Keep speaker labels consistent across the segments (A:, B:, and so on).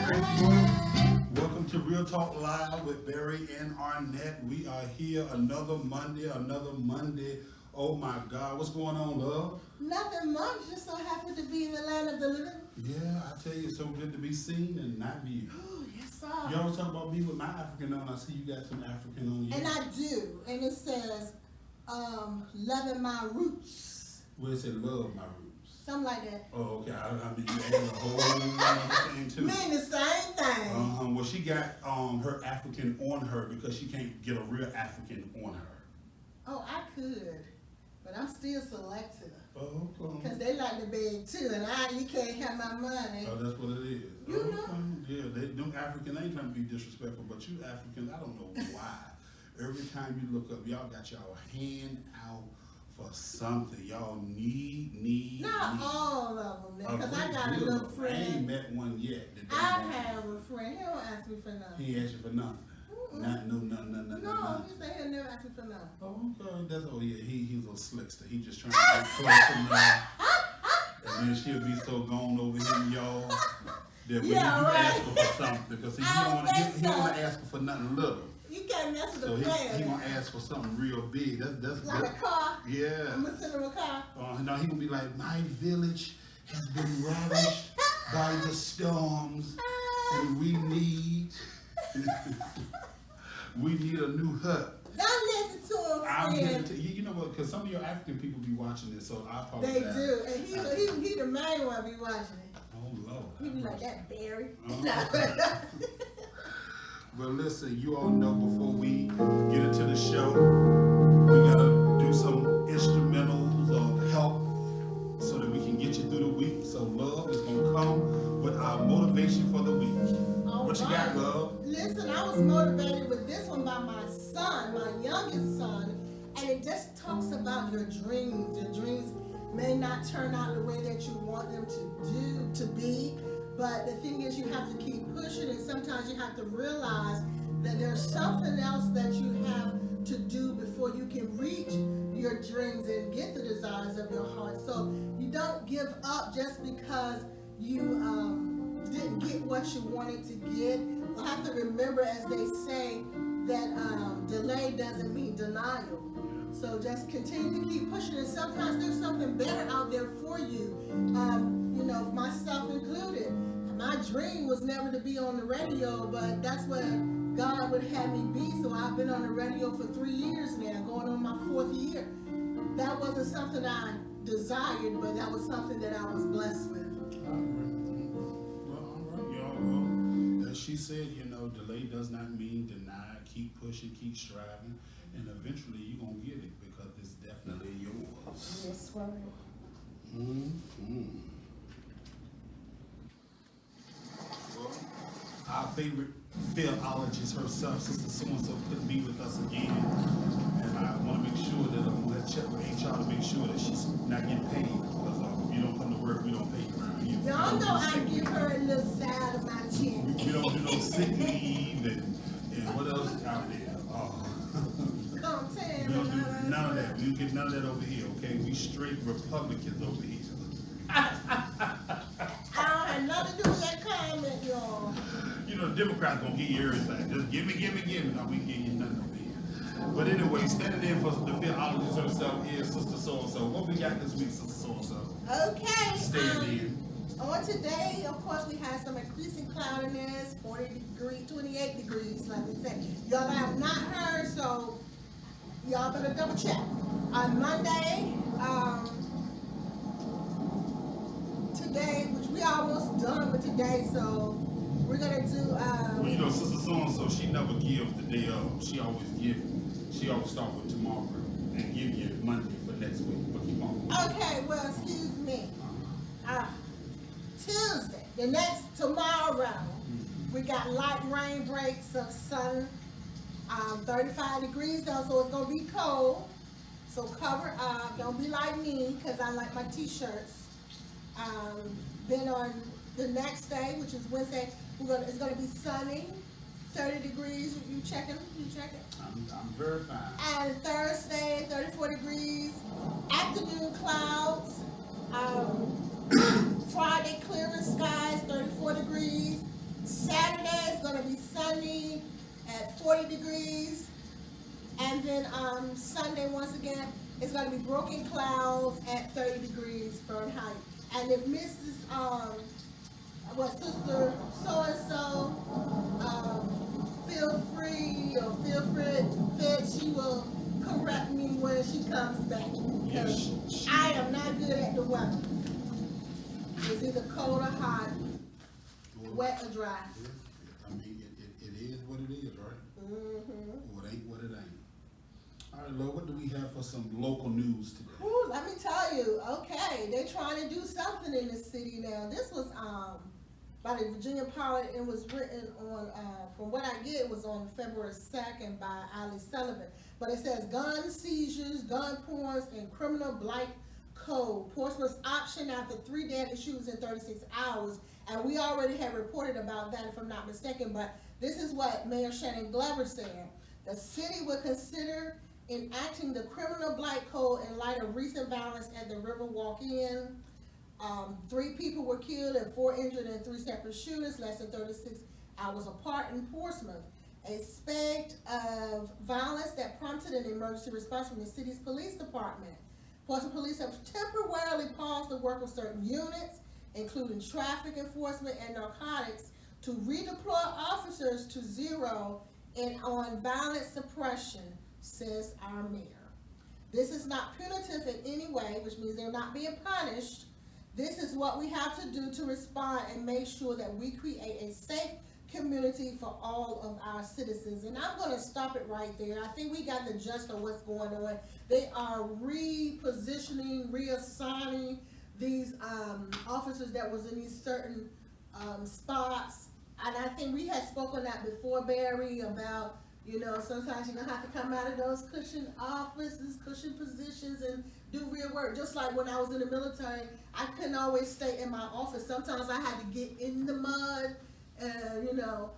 A: Welcome to Real Talk Live with Barry and Arnette. We are here another Monday. Oh my God, what's going on, love?
B: Nothing much, just so happy to be in the land of the living.
A: Yeah, I tell you, it's so good to be seen and not viewed.
B: Oh, yes, sir.
A: You always talk about me with my African on. I see you got some African on you.
B: And I do, and it says, loving my roots.
A: Where it said love my roots.
B: Something like that.
A: Oh, okay. I mean, you added a whole other thing too.
B: Mean the same thing.
A: Well, she got her African on her because she can't get a real African on her.
B: Oh, I could, but I'm still selective.
A: Oh, okay.
B: Because they like the beg too, and you can't have my money.
A: Oh, that's what it is.
B: You know?
A: Yeah, them African ain't trying to be disrespectful, but you Africans, I don't know why. Every time you look up, y'all got y'all hand out for something. Y'all need.
B: Not all of them, because I got a little friend.
A: I ain't met one yet.
B: I have a friend. He don't ask me for nothing.
A: He ain't ask you for nothing. Nothing.
B: No, he said he'll never ask me for nothing.
A: Oh, yeah. He's a little slickster. He just trying to get close enough. And then she'll be so gone over him, y'all, that when you ask her for something, because he don't want to ask her for nothing little.
B: You can't mess with
A: So
B: the plan.
A: he gonna ask for something real big. That's
B: like a car.
A: Yeah.
B: I'm gonna send him a car.
A: No, he gonna be like, my village has been ravished by the storms, and we need a new hut.
B: Don't listen to him, friend.
A: You know what? Because some of your African people be watching this, so I apologize.
B: They do, and he the main one be watching it.
A: Oh Lord.
B: He be like that, Barry.
A: Well, listen, you all know before we get into the show, we gotta do some instrumentals of help so that we can get you through the week. So love is gonna come with our motivation for the week. What you got, love?
B: Listen, I was motivated with this one by my son, my youngest son, and it just talks about your dreams. Your dreams may not turn out the way that you want them to be. But the thing is, you have to keep pushing, and sometimes you have to realize that there's something else that you have to do before you can reach your dreams and get the desires of your heart. So you don't give up just because you didn't get what you wanted to get. You have to remember, as they say, that delay doesn't mean denial. So just continue to keep pushing, and sometimes there's something better out there for you. Myself included. My dream was never to be on the radio, but that's what God would have me be. So I've been on the radio for 3 years now, going on my 4th year. That wasn't something I desired, but that was something that I was blessed with.
A: All right, y'all. Well, as she said, delay does not mean deny. Keep pushing, keep striving, and eventually you're going to get it because it's definitely yours.
B: Yes, sir.
A: Well, our favorite philologist herself, Sister So-and-so, couldn't be with us again. And I want to make sure that I'm going to check with HR to make sure that she's not getting paid. Because if you don't come to work, we don't pay you around here.
B: Y'all know I give her a little side of my chin.
A: We don't do no sick leave and what else out there.
B: We don't
A: do none of that. We don't get none of that over here, okay? We straight Republicans over here.
B: I don't have nothing to do with that comment, y'all.
A: Democrats gonna give you everything. Just give me. No, we ain't give you nothing over here. But anyway, standing in for the philologist herself is Sister So-and-so. What we got this week, Sister So-and-so?
B: Okay.
A: Staying in.
B: On today, of course, we had some increasing cloudiness, 28 degrees, like we said. Y'all have not heard, so y'all better double check. On Monday, today, which we almost done with today, so we're gonna do.
A: Well, Sister So-and-so, she never gives the day off. She always gives. She always start with tomorrow and give you Monday for next week. But keep on.
B: Okay, well, excuse me. Tuesday, the next tomorrow, we got light rain breaks of sun, 35 degrees though, so it's gonna be cold. So cover up, don't be like me, cause I like my t-shirts. Then on the next day, which is Wednesday, it's gonna be sunny, 30 degrees. You checking?
A: I'm very fine.
B: And Thursday, 34 degrees. Afternoon clouds. Friday, clearing skies, 34 degrees. gonna be sunny at 40 degrees. And then Sunday, once again, it's going to be broken clouds at 30 degrees Fahrenheit. And if Mrs. Sister so-and-so, feel free or feel fit, she will correct me when she comes back. Because I am not good at the weather. It's either cold or hot, wet or dry.
A: I mean, it is what it is, right?
B: Mm-hmm.
A: Or it ain't what it ain't. All right, Lord, what do we have for some local news today?
B: Ooh, let me tell you, okay, they're trying to do something in the city now. This was by the Virginia Pilot. It was written on, from what I get, it was on February 2nd by Ali Sullivan. But it says gun seizures, gun points, and criminal blight code. Portsmouth's option after 3 deadly shootings in 36 hours. And we already had reported about that, if I'm not mistaken. But this is what Mayor Shannon Glover said. The city would consider enacting the criminal blight code in light of recent violence at the Riverwalk Inn. 3 people were killed and 4 injured in 3 separate shootings less than 36 hours apart in Portsmouth. A spate of violence that prompted an emergency response from the city's police department. Portsmouth police have temporarily paused the work of certain units, including traffic enforcement and narcotics, to redeploy officers to zero in on violent suppression, says our mayor. This is not punitive in any way, which means they're not being punished. This is what we have to do to respond and make sure that we create a safe community for all of our citizens. And I'm going to stop it right there. I think we got the gist of what's going on. They are repositioning, reassigning these officers that was in these certain spots. And I think we had spoken that before, Barry, about, you know, sometimes you're going to have to come out of those cushion offices, cushion positions, and do real work. Just like when I was in the military, I couldn't always stay in my office. Sometimes I had to get in the mud and, you know,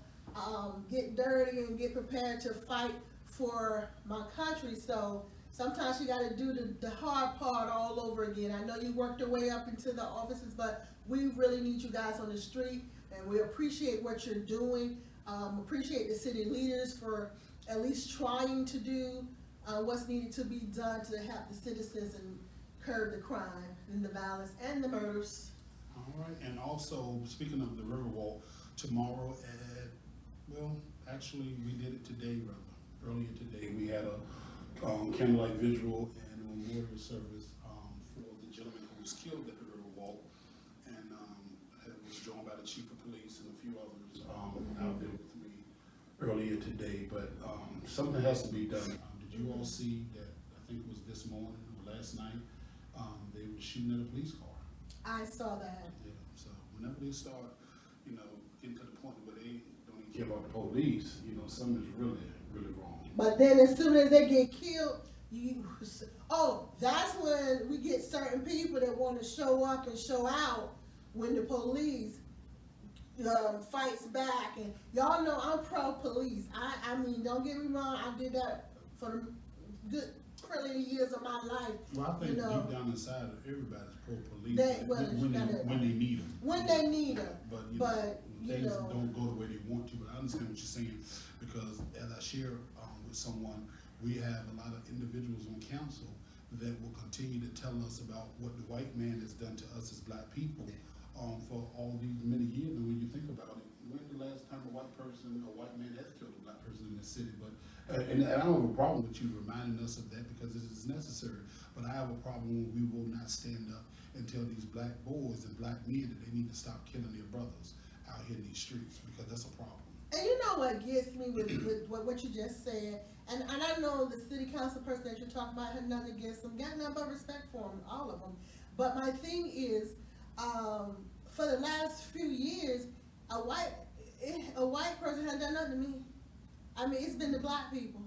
B: get dirty and get prepared to fight for my country. So sometimes you got to do the hard part all over again. I know you worked your way up into the offices, but we really need you guys on the street, and we appreciate what you're doing. Appreciate the city leaders for at least trying to do what's needed to be done to help the citizens and curb the crime and the violence and the murders.
A: All right, and also, speaking of the Riverwalk, tomorrow at, well, actually, we did it today, rather. Earlier today, we had a candlelight visual and a memorial service for the gentleman who was killed at the Riverwalk, and it was joined by the chief of police and a few others out there with me earlier today. But something has to be done. Did you all see that? I think it was this morning or last night. They were shooting at a police car.
B: I saw that.
A: Yeah. So whenever they start, you know, getting to the point where they don't even care about the police, you know, something is really, really wrong.
B: But then as soon as they get killed, that's when we get certain people that want to show up and show out when the police fights back. And y'all know I'm pro-police. I mean, don't get me wrong, I did that for the good trillion years of my life.
A: Well, I think
B: you know,
A: deep down inside of everybody's pro-police
B: when
A: they need them.
B: When they need them.
A: But things don't go the way they want to. But I understand what you're saying, because as I share with someone, we have a lot of individuals on council that will continue to tell us about what the white man has done to us as black people for all these many years. And when you think about it, when the last time a white man has killed a black person in this city? But and I don't have a problem with you reminding us of that, because it is necessary. But I have a problem when we will not stand up and tell these black boys and black men that they need to stop killing their brothers out here in these streets, because that's a problem.
B: And you know what gets me with what you just said, and I know the city council person that you're talking about had nothing against them, got nothing but respect for them, all of them. But my thing is, for the last few years, a white person has done nothing to me. I mean, it's been the black people.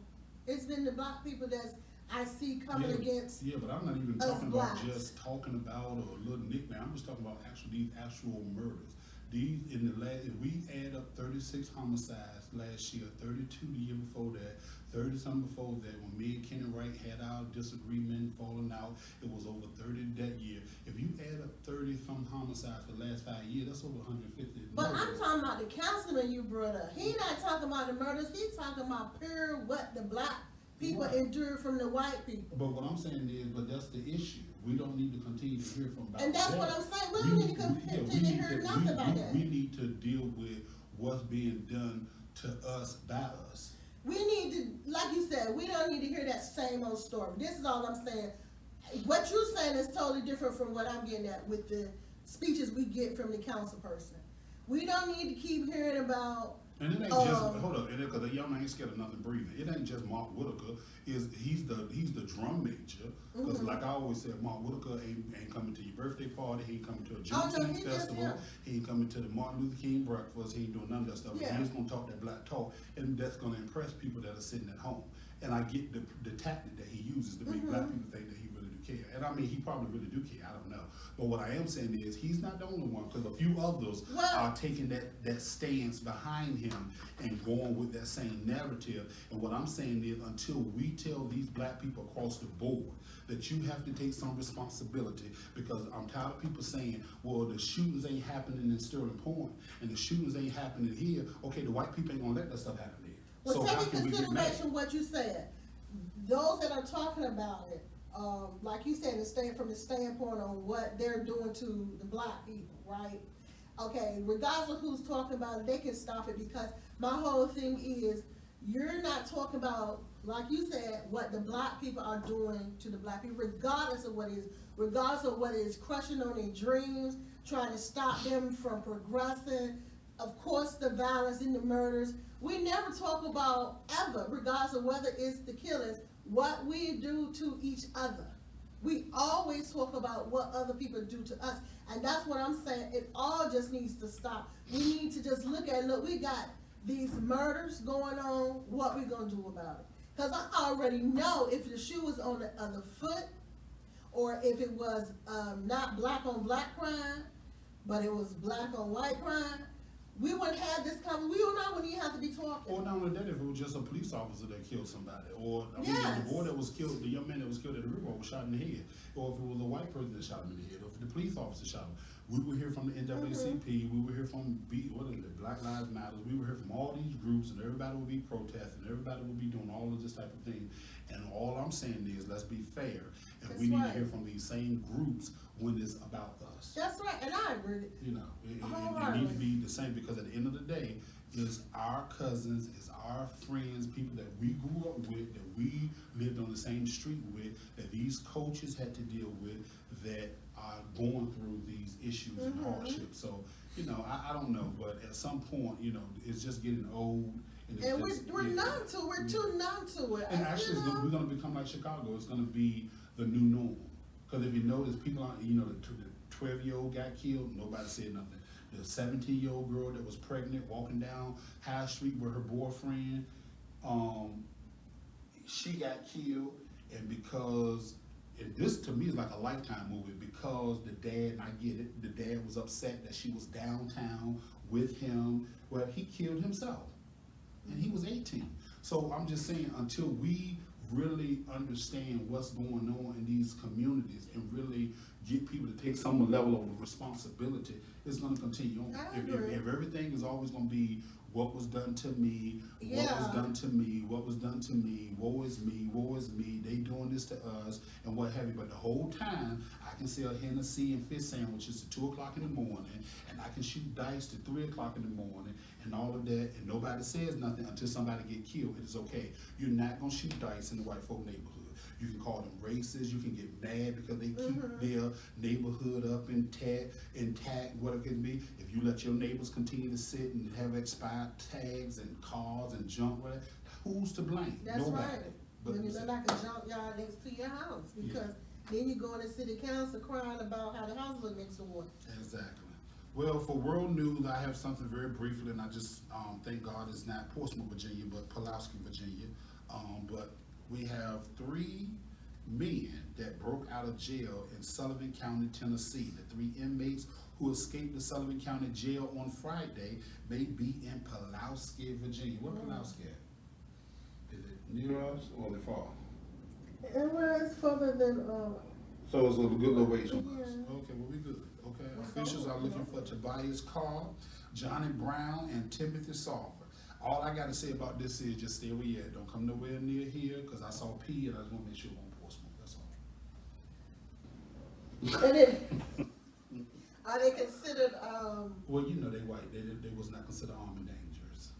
B: It's been the black people that I see coming against.
A: Yeah, but I'm not even talking
B: blacks.
A: about just talking about a little nickname. I'm just talking about these actual murders. If we add up 36 36 homicides last year, 32 the year before that, 30 something before that. When me and Kenny Wright had our disagreement, falling out, it was over 30 that year. If you add up 30 some homicides for the last 5 years, that's over 150.
B: But I'm talking about the councilman you brought up. He not talking about the murders. He's talking about pure what the black people endured from the white people.
A: But what I'm saying is, but that's the issue. We don't need to continue to hear from about
B: And that's
A: that.
B: what I'm saying. We don't need to continue to hear nothing about that.
A: We need to deal with what's being done to us by us.
B: We need to, like you said, we don't need to hear that same old story. This is all I'm saying. What you're saying is totally different from what I'm getting at with the speeches we get from the council person. We don't need to keep hearing about.
A: And it ain't just hold up, because the young man ain't scared of nothing breathing. It ain't just Mark Whitaker. He's the drum major. Because like I always said, Mark Whitaker ain't coming to your birthday party. He ain't coming to a Juneteenth festival. He ain't coming to the Martin Luther King breakfast. He ain't doing none of that stuff.
B: Yeah.
A: He's gonna talk that black talk, and that's gonna impress people that are sitting at home. And I get the tactic that he uses to make black people think that he really do care. And I mean, he probably really do care. I don't know. But what I am saying is, he's not the only one, because a few others are taking that stance behind him and going with that same narrative. And what I'm saying is, until we tell these black people across the board that you have to take some responsibility, because I'm tired of people saying, well, the shootings ain't happening in Sterling Point, and the shootings ain't happening here. Okay, the white people ain't gonna let that stuff happen there.
B: Well,
A: So how
B: take
A: can
B: into
A: we get mad?
B: consideration what you said. Those that are talking about it, like you said, from the standpoint on what they're doing to the black people, right? Okay, regardless of who's talking about it, they can stop it, because my whole thing is, you're not talking about, like you said, what the black people are doing to the black people, regardless of what it is, regardless of what it is, crushing on their dreams, trying to stop them from progressing, of course, the violence and the murders. We never talk about, ever, regardless of whether it's the killers, what we do to each other. We always talk about what other people do to us. And that's what I'm saying. It all just needs to stop. We need to just look, we got these murders going on, what we gonna do about it? Because I already know if the shoe was on the other foot, or if it was not black on black crime, but it was black on white crime, we wouldn't have this conversation. We don't know when you have to be talking.
A: Or not only that, if it was just a police officer that killed somebody, or I mean,
B: Yes.
A: the boy that was killed, the young man that was killed at the river was shot in the head, or if it was a white person that shot him in the head, or if the police officer shot him. We would hear from the NAACP, we would hear from Black Lives Matter, we would hear from all these groups, and everybody would be protesting, everybody would be doing all of this type of thing. And all I'm saying is, let's be fair, and
B: That's
A: we need
B: right.
A: to hear from these same groups when it's about us.
B: That's right, and I agree.
A: You know, it
B: Wholeheartedly.
A: needs to be the same, because at the end of the day, it's our cousins, it's our friends, people that we grew up with, that we lived on the same street with, that these coaches had to deal with, that are going through these issues and hardships. So, you know, I don't know, but at some point, you know, it's just getting old. It's
B: And
A: just,
B: we're numb to it. We're too numb to it.
A: and actually, we're going to become like Chicago. It's going to be the new norm. Because if you notice, people aren't, you know, the 12-year-old got killed, nobody said nothing. The 17-year-old girl that was pregnant walking down High Street with her boyfriend, she got killed, and because, and this to me is like a Lifetime movie, because the dad, and I get it, the dad was upset that she was downtown with him. Well, he killed himself, and he was 18. So I'm just saying, until we really understand what's going on in these communities and really get people to take some level of responsibility, it's going to continue on. If everything is always going to be what was done to me, what was done to me, what was done to me, woe is me, they doing this to us, and what have you. But the whole time, I can sell Hennessy and fish sandwiches at 2 o'clock in the morning, and I can shoot dice to 3 o'clock in the morning, and all of that, and nobody says nothing until somebody get killed. It is okay. You're not going to shoot dice in the white folk neighborhood. You can call them racist, you can get mad because they keep their neighborhood up intact, whatever it can be. If you let your neighbors continue to sit and have expired tags and cars and junk, whatever, who's to blame?
B: That's
A: Nobody.
B: right.
A: But
B: When you're like a junkyard next to your house, because then you go in the city council crying about how the house look next door.
A: Exactly. Well, for world news, I have something very briefly, and I just thank God it's not Portsmouth, Virginia, but Pulaski, Virginia. But we have 3 men that broke out of jail in Sullivan County, Tennessee. The 3 inmates who escaped the Sullivan County Jail on Friday may be in Pulaski, Virginia. What Pulaski at? Is it near us or is it far?
B: And where it's further than,
A: So it's a good little ways from us.
B: Yeah.
A: Okay, well, we good. Okay, officials are looking for Tobias Carr, Johnny Brown, and Timothy Salver. All I got to say about this is just stay where you at. Don't come nowhere near here because I saw P and I just want to make sure it won't pour smoke. That's all.
B: and then, are they considered,
A: Well, you know they white. They was not considered armed and dangerous.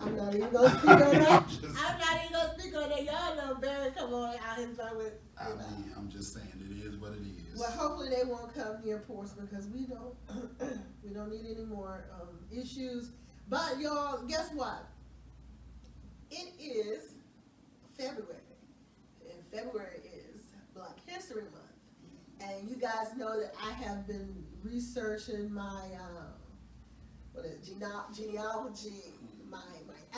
B: I'm not even gonna speak on that.
A: I'm just-
B: I'm not even gonna speak on that. Y'all know Barry come on out here with.
A: I mean, I'm just saying it is what it is.
B: Well, hopefully they won't come near Portsmouth because we don't need any more issues. But y'all, guess what? It is February, and February is Black History Month. And you guys know that I have been researching my genealogy, my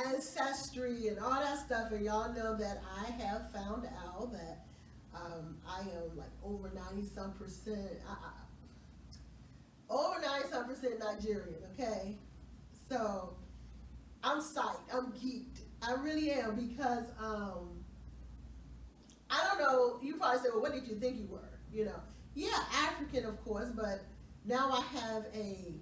B: ancestry, and all that stuff. And y'all know that I have found out that I am like over 90-some percent, over 90-some percent Nigerian. Okay, so I'm psyched. I'm geeked. I really am because I don't know. You probably say, "Well, what did you think you were?" You know, yeah, African, of course, but now I have a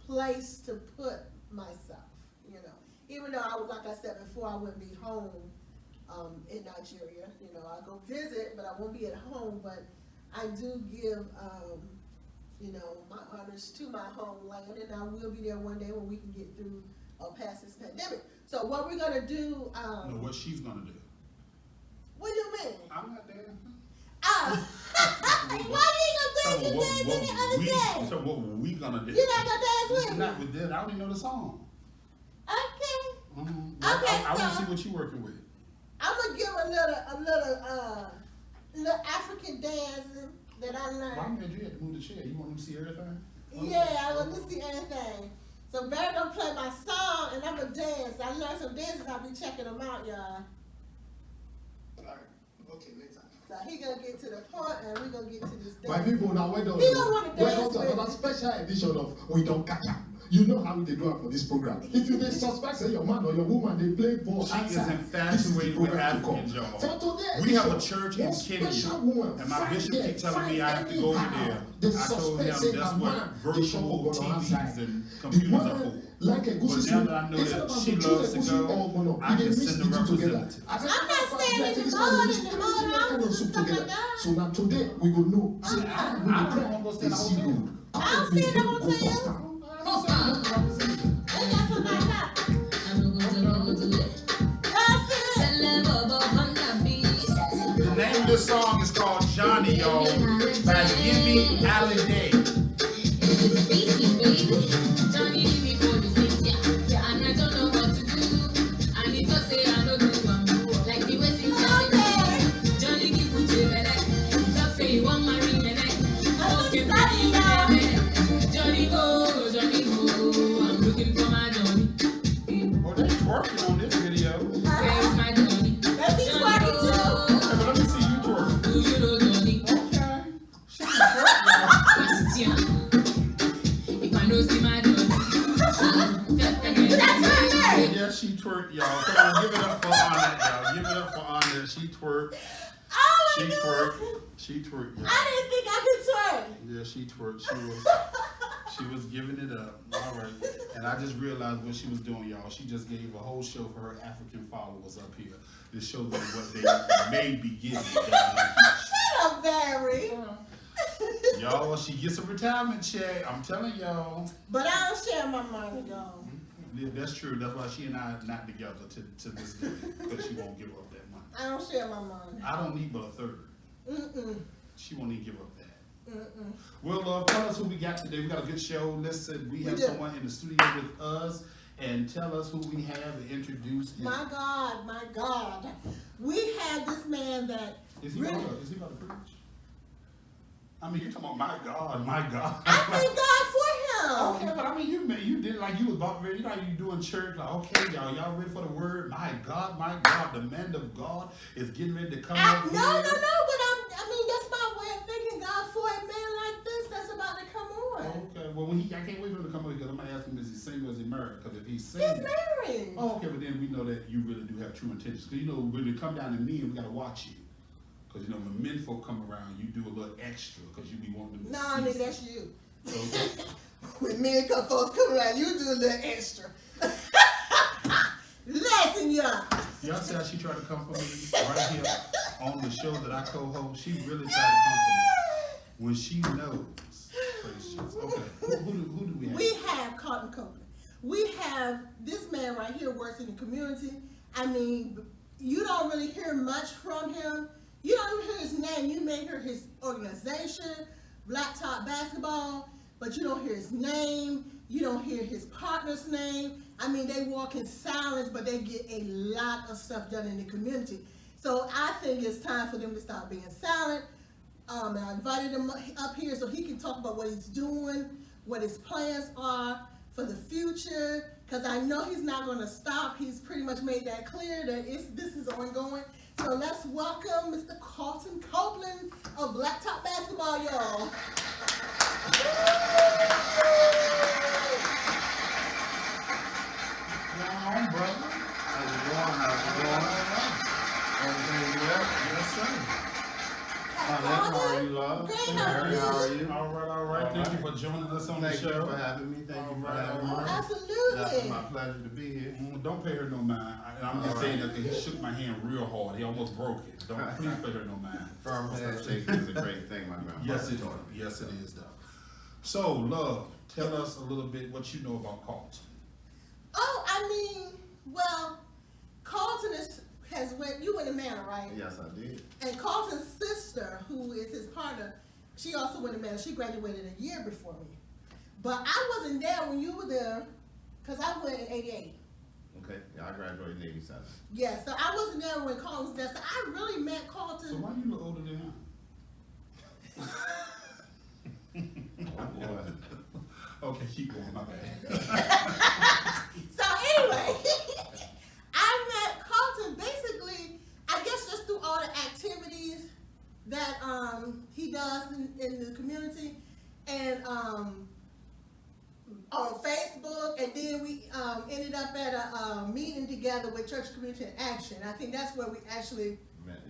B: place to put myself. You know, even though like I said before, I wouldn't be home in Nigeria. You know, I go visit, but I won't be at home. But I do give, you know, my honors to my homeland, and I will be there one day when we can get through past this pandemic. So what we're gonna do?
A: No, what she's gonna do?
B: What do you mean?
A: I'm not there.
B: Why you gonna dance with dance any other day?
A: So what we gonna do?
B: You're not gonna dance with me?
A: Not with that. I don't even know the song.
B: Okay.
A: Mm-hmm.
B: Okay,
A: I want to
B: so-
A: see what you working with.
B: I'm gonna give a little African dancing that I
A: Why
B: learned.
A: did you have to move the chair? You want to see everything?
B: Yeah, I want to see anything. So Barry gonna play my song and I'm gonna dance. I learned some dances. I'll be checking them out, y'all.
C: Okay, later.
B: So he gonna get to the point and we gonna get to this dance.
C: My people, now
B: He don't wanna dance
C: welcome to
B: with
C: another
B: me.
C: special edition of We Don't Catch Up. You know how they do it for this program. If you dey suspect say your man or your woman they play ball
A: She
C: outside,
A: is infatuated with Africans, y'all.
C: For today,
A: We have a
C: edition,
A: church in
C: one
A: Kenya,
C: special woman,
A: and my
C: find
A: bishop
C: there,
A: keep telling me I
C: find
A: have to go over
C: anyhow.
A: there.
C: The
A: I told
C: suspect
A: him
C: say
A: that's
C: her
A: what
C: man,
A: virtual
C: they show go
A: TVs
C: outside.
A: and
C: The
A: computers are
C: man,
A: for.
C: like a
A: But
C: goosey
A: now
C: soup,
A: that I know
C: instead
A: that
C: of
A: she
C: to chew
A: loves
C: the
A: to
C: goosey
A: go,
C: all mono,
A: I
C: we dey
A: can
C: mix
A: send
C: the
A: the
C: two together.
A: representative.
C: I said,
B: I'm not
C: "Papa,
B: staying in
C: let's
B: the
C: this
B: mud
C: one,
B: and
C: this
B: the
C: one,
B: mud
C: this kind of
B: houses
C: soup
B: and stuff
C: together."
B: like that.
C: So now today we go know. See,
A: I don't wanna go stay in a
C: It's
A: hotel.
C: good.
B: I'm staying in a hotel. They got some nice house. That's it.
A: The name of this song is called Johnny, y'all, by Yemi Alade. Oh, they twerking on this video. Okay,
B: They be twerking too.
A: but let me see you twerk. Okay. She can twerk, y'all. Yeah, she twerk, y'all. Come on, give it up for Arnette, y'all. Give it up for Arnette. She twerk.
B: Oh
A: She
B: my
A: twerk.
B: God.
A: She twerk, y'all.
B: I didn't think I could twerk.
A: Yeah, she twerk. She was giving it up. All right. And I just realized what she was doing, y'all. She just gave a whole show for her African followers up here to show them what they may be getting.
B: Shut up, Barry.
A: Y'all, she gets a retirement check. I'm telling y'all.
B: But I don't share my money, though.
A: Yeah, that's true. That's why she and I are not together to this day. Because she won't give up that money.
B: I don't share my money.
A: I don't need but a third.
B: Mm-mm.
A: She won't even give up that.
B: Mm-mm.
A: Well, tell us who we got today. We got a good show. Listen, we have
B: do.
A: someone in the studio with us. And tell us who we have and introduce him.
B: My God, my God. We had this man that
A: Is he
B: really,
A: about to preach? I mean, you're talking about my God, my God.
B: I thank God for him.
A: Okay, but I mean, you did like you was about ready, like you doing church, like, okay, y'all ready for the word? My God, the man of God is getting ready to come up
B: No,
A: here.
B: but I mean, that's my way of thanking God for a man like this that's about to
A: Well, when I can't wait for him to come over because I'm gonna ask him, is he single or is he married? Because if he's single,
B: He's married.
A: oh, okay, but then we know that you really do have true intentions. Because when it come down to men, we gotta watch you. Because when men folk come around, you do a little extra because you be wanting them to
B: Nah,
A: see
B: nigga, that's you.
A: Okay.
B: When men folks come around, you do a little extra. Listen, y'all.
A: Y'all see how she tried to come for me right here on the show that I co-host? She really tried to come for me when she knows. Okay, who do we have?
B: We have Carlton Copeland. We have this man right here works in the community. I mean, you don't really hear much from him. You don't even hear his name. You may hear his organization, Blacktop Basketball, but you don't hear his name. You don't hear his partner's name. I mean, they walk in silence, but they get a lot of stuff done in the community. So I think it's time for them to stop being silent. And I invited him up here so he can talk about what he's doing, what his plans are for the future, because I know he's not going to stop. He's pretty much made that clear that this is ongoing. So let's welcome Mr. Carlton Copeland of Blacktop Basketball, y'all.
A: on, brother?
D: How's it going? How's it going? Everything well?
A: Yes, sir.
D: Arnette, how are you, love?
B: Great, how are
D: Mary,
B: you?
D: how are you?
A: All right. Thank you for joining us on the
D: Thank you
A: show.
D: for having me. Thank you for
A: All
D: having me.
A: right.
D: It's
B: Absolutely.
D: my pleasure to be here.
A: Don't pay her no mind. I'm just
D: All
A: saying
D: right.
A: that because he shook my hand real hard. He almost broke it. Don't please pay her no mind.
D: Firm handshake is a great thing, my grandfather
A: Yes, it
D: taught me.
A: Yes, it is, though. So, love, tell us a little bit what you know about Carlton.
B: Oh, I mean, well, Carlton you went to Manor, right?
D: Yes, I did.
B: And Carlton's sister, who is his partner, she also went to Manor. She graduated a year before me. But I wasn't there when you were there, because I went in 88.
D: Okay, yeah, I graduated in 87.
B: Yeah, so I wasn't there when Carlton was there. So I really met Carlton.
A: So why you look older than him?
D: Oh, boy.
A: Okay, keep going, my bad.
B: So anyway, I met Carlton basically, I guess just through all the activities that he does in the community, and on Facebook, and then we ended up at a meeting together with Church Community in Action. I think that's where we actually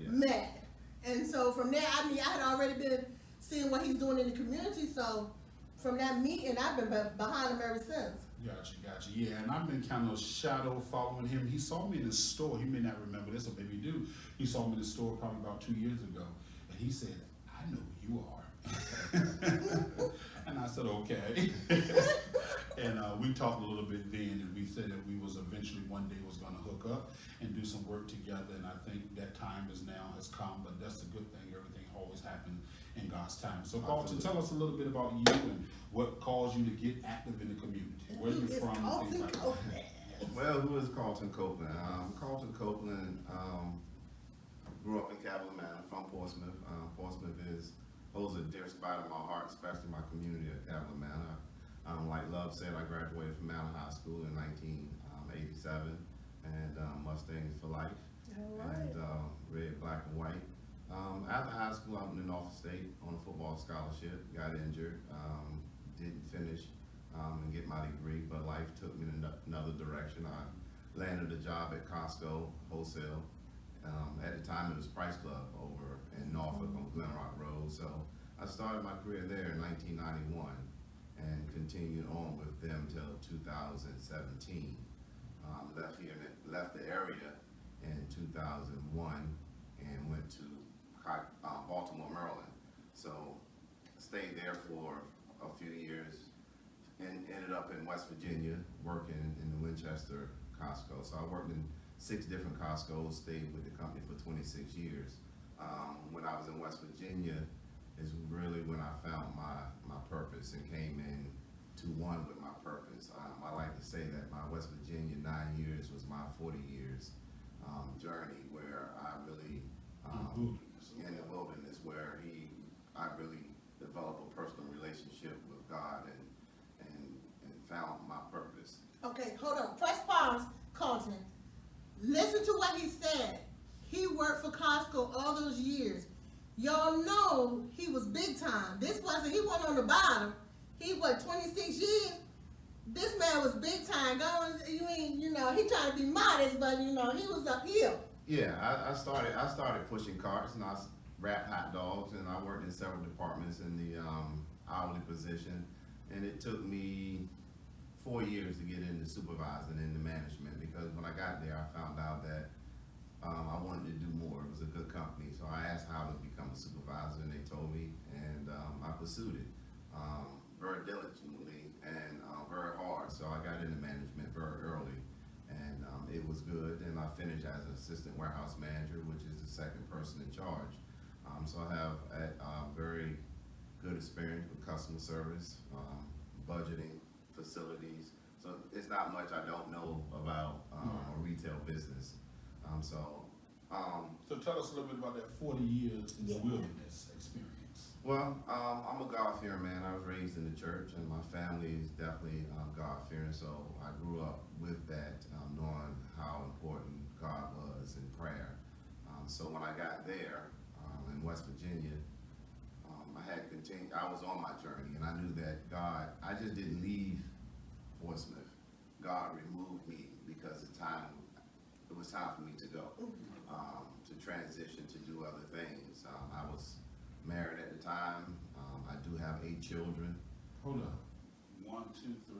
B: met. And so from there, I mean, I had already been seeing what he's doing in the community, so from that meeting, I've been behind him ever since.
A: Gotcha. Yeah, and I've been kind of shadow following him. He saw me in the store. He may not remember this, or maybe you do. He saw me in the store probably about 2 years ago, and he said, "I know who you are." And I said, "Okay." And we talked a little bit then, and we said that we was eventually one day was going to hook up and do some work together. And I think that time has come. But that's a good thing. Everything always happens in God's time. So, Carlton, tell us a little bit about you and what caused you to get active in the community. Where you
B: It's
A: from? And
B: Carlton
A: things like that.
B: Copeland.
D: Well, who is Carlton Copeland? Carlton Copeland grew up in Cavalier Manor, from Portsmouth. Portsmouth holds a dear spot in my heart, especially my community of Cavalier Manor. Like Love said, I graduated from Manor High School in 1987, and Mustangs for life, and red, black, and white. After high school, I went to Norfolk State on a football scholarship, got injured, didn't finish and get my degree, but life took me in another direction. I landed a job at Costco wholesale. At the time, it was Price Club over in Norfolk on Glen Rock Road. So I started my career there in 1991 and continued on with them till 2017. Left the area in 2001 and went to Baltimore, Maryland. So stayed there for a few years and ended up in West Virginia working in the Winchester Costco. So I worked in 6 different Costco's, stayed with the company for 26 years. When I was in West Virginia is really when I found my purpose and came in to one with my purpose. I like to say that my West Virginia 9 years was my 40 years journey, where I really in the wilderness, where I really developed a personal relationship with God and found my purpose.
B: Okay, hold on. Press pause, Carlton. Listen to what he said. He worked for Costco all those years. Y'all know he was big time. He wasn't on the bottom. he what, 26 years? This man was big time. Going, you mean, he trying to be modest, but he was uphill.
D: Yeah, I started pushing carts and I wrapped hot dogs and I worked in several departments in the hourly position, and it took me 4 years to get into supervising and into management, because when I got there I found out that I wanted to do more. It was a good company, so I asked how to become a supervisor and they told me, and I pursued it very diligently and very hard. So I got into management very early, and it was good, and I finished as an assistant warehouse manager, which is the second person in charge. So I have a very good experience with customer service, budgeting, facilities. So it's not much I don't know about a retail business. So
A: tell us a little bit about that 40 years in the wilderness experience.
D: Well, I'm a God-fearing man. I was raised in the church, and my family is definitely God-fearing. So I grew up with that, knowing how important God was in prayer. So when I got there in West Virginia, I was on my journey, and I knew that God, I just didn't leave Portsmouth. God removed me because it was time for me to go, to transition, to do other things. I was married at the time. I do have 8 children.
A: Hold up. 1, 2, 3,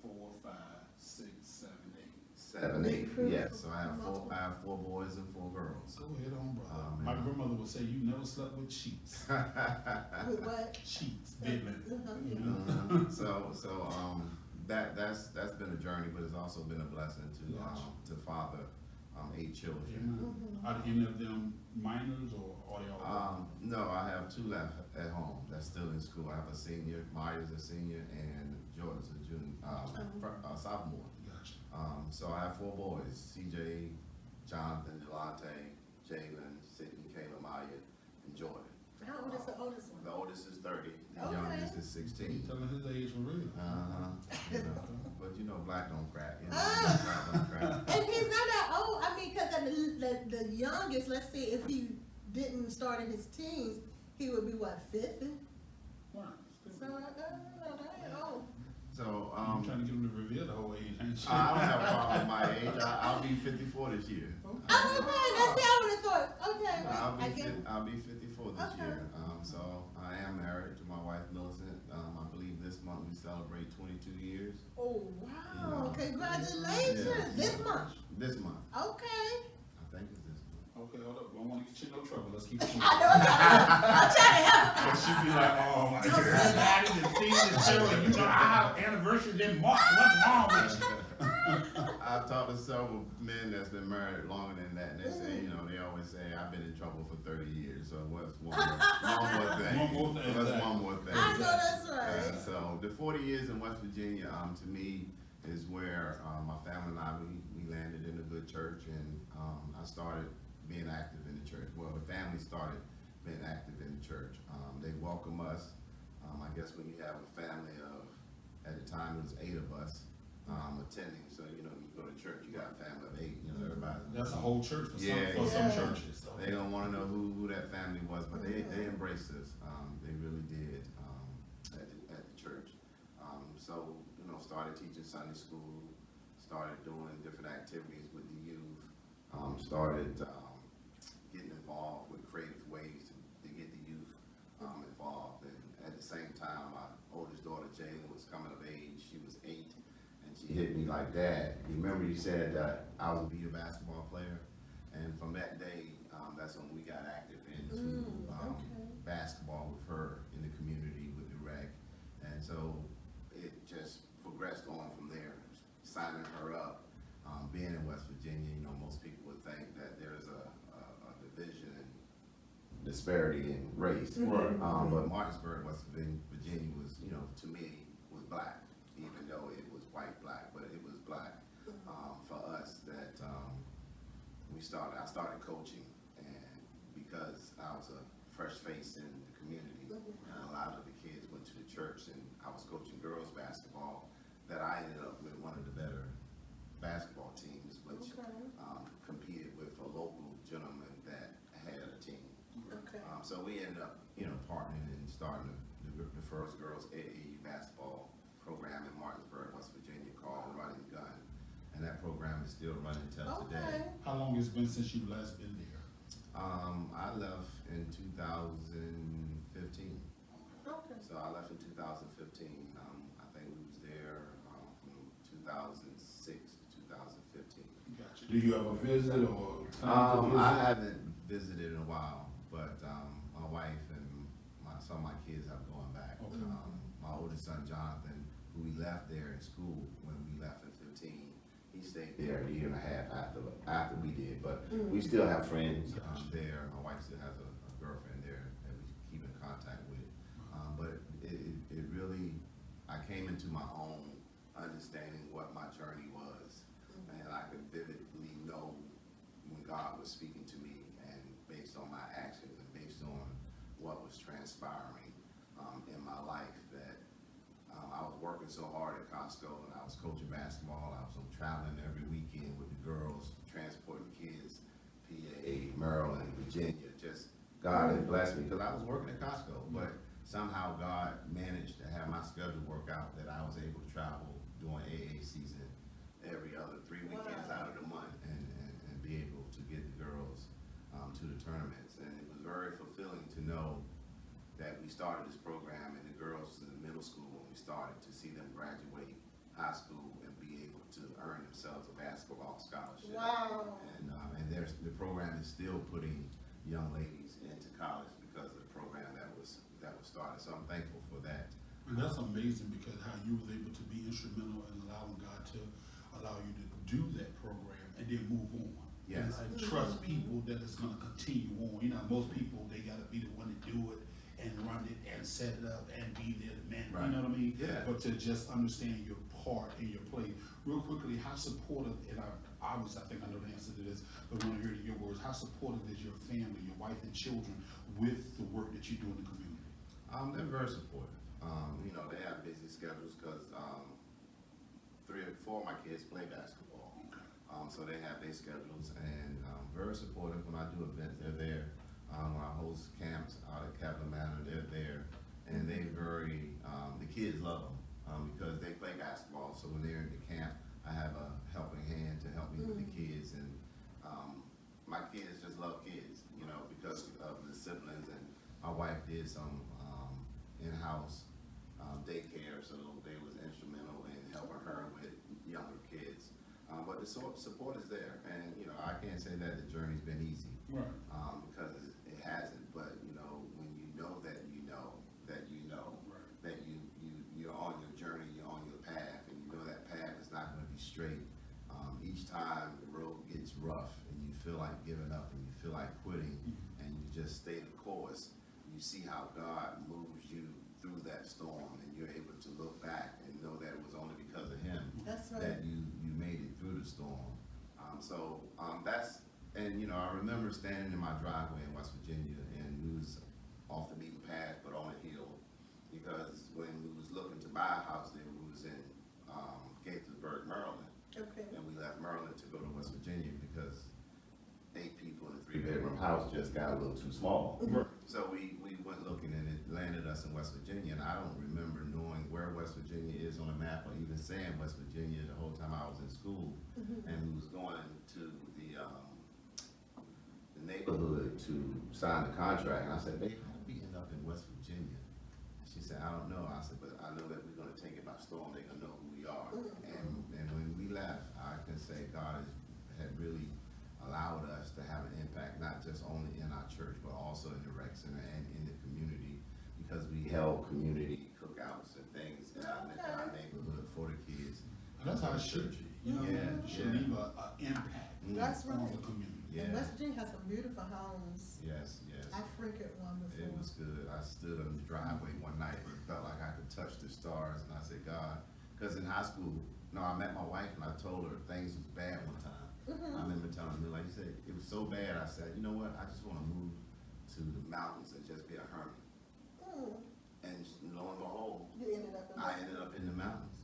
A: 4, 5, 6, 7, 8.
D: 7, 8. Yeah. So I have 4 boys and 4 girls.
A: Go ahead on, brother. My grandmother would say you never slept with sheets.
B: With what?
A: Sheets, bedlam.
D: That's been a journey, but it's also been a blessing to father 8 children.
A: Are any of them minors, or are they all?
D: No, I have 2 left at home that's still in school. I have a senior, Maya's a senior, and Jordan's a junior, sophomore.
A: Gotcha.
D: So I have 4 boys: CJ, Jonathan, Delonte, Jalen, Sydney, Kayla, Maya, and Jordan.
B: How old is the oldest one?
D: The oldest is 30. The
B: Okay.
D: youngest is 16.
A: Telling his age for real.
D: But black don't crack. Black don't crack.
B: And he's not that old. I mean, because the youngest, let's see, if he didn't start in his teens, he would be what, 50?
A: Right.
B: So, that ain't old.
D: So,
A: I'm trying to get him to reveal the whole age, ain't you?
D: I don't have a problem with my age. I'll be 54 this year.
B: Oh, okay, that's how I would have thought. Okay,
D: I'll be 54 this
B: Okay.
D: year. So I am married to my wife Millicent. I believe this month we celebrate 22 years.
B: Oh, wow.
D: Yeah.
B: Congratulations.
D: Yeah.
B: This month.
D: This month.
B: Okay.
D: I think it's this month.
A: Okay, hold up. I don't want to get you in no trouble. Let's keep it moving.
B: I know, I'm trying to help.
A: But she'd be like, oh my God, I didn't see this show, and I have anniversaries in March. What's wrong with you?
D: I've talked to several men that's been married longer than that, and they say, they always say, I've been in trouble for 30 years, so what's one more thing?
A: One more thing.
D: What's one more thing?
B: I know that's right.
D: So the 40 years in West Virginia, to me, is where my family and I, we landed in a good church, and I started being active in the church. Well, the family started being active in the church. They welcome us. I guess when you have a family of, at the time it was 8 of us attending, so you go to church, you got a family of 8, everybody.
A: That's a whole church for
D: Yeah,
A: some churches. So.
D: They don't want to know who that family was, but they embraced us. They really did at the church. So started teaching Sunday school, started doing different activities with the youth, started getting involved with creative ways to get the youth involved. And at the same time, my oldest daughter Jalen was coming of age. She was 8, and she hit me like, "Dad, you remember you said that I would be a basketball player?" And from that day, that's when we got active into basketball with her in the community with the rec. And so it just progressed on from there, signing her up. Being in West Virginia, most people would think that there's a division and disparity in race.
A: Right.
D: But Martinsburg, West Virginia was, to me, was black, even though it was white black, but it was black. For us that I started coaching, and because I was a fresh face in the community, and a lot of the kids went to the church, and I was coaching girls basketball, that I ended up with one of the better basketball teams, which competed with a local gentleman that had a team.
B: Okay.
D: So we ended up, partnering and starting the first girls AAU basketball is still running till
B: Okay.
D: today.
A: How long it's been since you last been there?
D: I left in 2015.
B: Okay.
D: So I left in 2015. I think we was there from 2006 to 2015.
A: Gotcha. Do you ever visit or?
D: I haven't visited in a while, but my wife and some of my kids have gone back.
A: Okay.
D: My oldest son Jonathan, who we left there in school when we left in 15, he stayed there a year and a half after we did. But we still have friends there. My wife still has a girlfriend there that we keep in contact with. But it really, I came into my own understanding what my journey was, and I could vividly know when God was speaking to me, and based on my actions and based on what was transpiring in my life, that I was working so hard at Costco, and I was coaching basketball. I was traveling every weekend with the girls, transporting kids, PA, Maryland, Virginia. Just God had blessed me because I was working at Costco, but somehow God managed to have my schedule work out that I was able to travel during AA season every other 3 weekends out of the month and be able to get the girls to the tournaments. And it was very fulfilling to know that we started this program and the girls in the middle school, when we started, to see them graduate high school and be able to earn themselves a basketball scholarship.
B: Wow.
D: And the program is still putting young ladies into college because of the program that was started. So I'm thankful for that.
A: And that's amazing because how you was able to be instrumental in allowing God to allow you to do that program and then move on.
D: Yes.
A: And trust people that it's going to continue on. You know, most people, they got to be the one to do it and run it and set it up and be there to man.
D: Right.
A: You know what I mean?
D: Yeah.
A: But to just understand your part and your play. Real quickly, how supportive, and I think I know the answer to this, but I want to hear your words. How supportive is your family, your wife and children with the work that you do in the community?
D: They're very supportive. You know, they have busy schedules because 3 or 4 of my kids play basketball. So they have their schedules, and very supportive. When I do events, they're there. When I host camps out at Kaplan Manor, they're there. And they the kids love them because they play basketball. So when they're in the camp, I have a helping hand to help me with the kids. And my kids just love kids, you know, because of the siblings. And my wife did some in-house daycare, so they was instrumental in helping her with younger kids. But the support is there, and you know, I can't say that the journey's been easy,
A: Right.
D: because it hasn't. But you know, when you know that you know that you know
A: Right.
D: that you're on your journey, you're on your path, and you know that path is not going to be straight. Each time the road gets rough, and you feel like giving up, and you feel like quitting, and you just stay the course. You see how God moves you through that storm, and you're able to look back and know that it was only because of Him
B: That's right.
D: that you made it through the storm. That's, and you know, I remember standing in my driveway in West Virginia, and we was off the beaten path, but on a hill, because when we was looking to buy a house there, we was in Gaithersburg, Maryland,
B: Okay.
D: and we left Maryland to go to West Virginia because 8 people in a 3-bedroom house just got a little too small.
A: Right.
D: So we went looking, and it landed us in West Virginia, and I don't remember knowing where West Virginia is on a map or even saying West Virginia the whole time I was in school. And we was going to the neighborhood to sign the contract, and I said, babe, how did we end up in West Virginia? She said, I don't know. I said, but I know that we're going to take it by storm. They're going to know who we are. And when we left, I can say God had really allowed us to have an impact, not just only in our church, but also in the rec center and in the community, because we held community cookouts and things in our neighborhood for the kids.
A: And that's how it should be. You know,
D: Yeah,
A: it should
D: yeah.
A: leave an impact
B: That's
A: on
B: right.
A: the community.
B: And
D: Yeah.
B: West Virginia has some beautiful homes.
D: Yes, yes.
B: I frequent one before.
D: It was good. I stood on the driveway one night and felt like I could touch the stars, and I said, God, because in high school, I met my wife and I told her things was bad one time. I remember telling her, like you said, it was so bad. I said, you know what? I just want to move to the mountains and just be a hermit. And lo and behold,
B: You ended up in
D: I ended up in the mountains.